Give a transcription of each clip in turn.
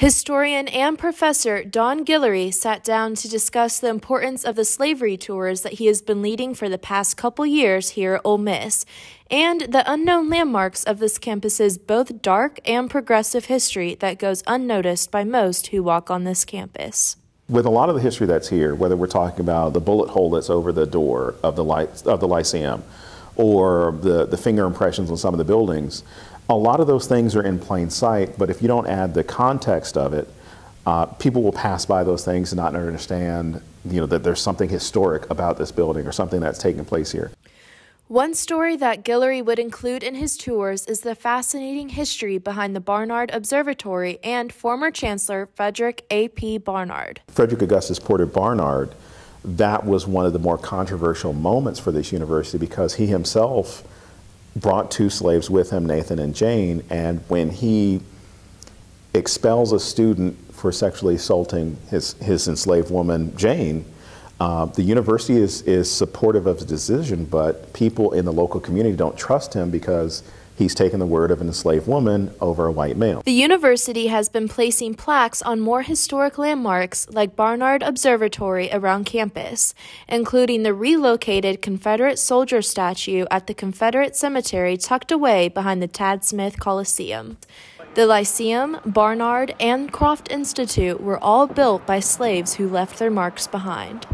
Historian and professor Don Guillory sat down to discuss the importance of the slavery tours that he has been leading for the past couple years here at Ole Miss, and the unknown landmarks of this campus's both dark and progressive history that goes unnoticed by most who walk on this campus. With a lot of the history that's here, whether we're talking about the bullet hole that's over the door of the Lyceum, or the finger impressions on some of the buildings, a lot of those things are in plain sight, but if you don't add the context of it, people will pass by those things and not understand, that there's something historic about this building or something that's taking place here. One story that Guillory would include in his tours is the fascinating history behind the Barnard Observatory and former Chancellor Frederick A.P. Barnard. Frederick Augustus Porter Barnard, that was one of the more controversial moments for this university because he himself brought two slaves with him, Nathan and Jane, and when he expels a student for sexually assaulting his enslaved woman, Jane, the university is supportive of the decision, but people in the local community don't trust him because he's taken the word of an enslaved woman over a white male. The university has been placing plaques on more historic landmarks like Barnard Observatory around campus, including the relocated Confederate soldier statue at the Confederate Cemetery tucked away behind the Tad Smith Coliseum. The Lyceum, Barnard, and Croft Institute were all built by slaves who left their marks behind.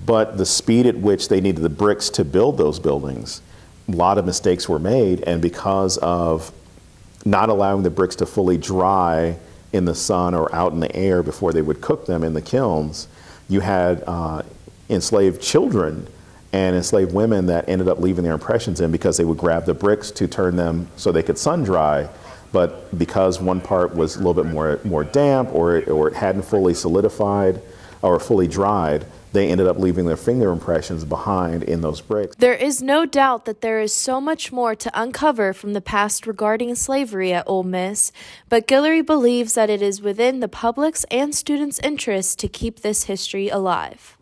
But the speed at which they needed the bricks to build those buildings, a lot of mistakes were made, and because of not allowing the bricks to fully dry in the sun or out in the air before they would cook them in the kilns, you had enslaved children and enslaved women that ended up leaving their impressions in because they would grab the bricks to turn them so they could sun dry, but because one part was a little bit more damp or it hadn't fully solidified or fully dried, they ended up leaving their finger impressions behind in those bricks. There is no doubt that there is so much more to uncover from the past regarding slavery at Ole Miss, but Guillory believes that it is within the public's and students' interests to keep this history alive.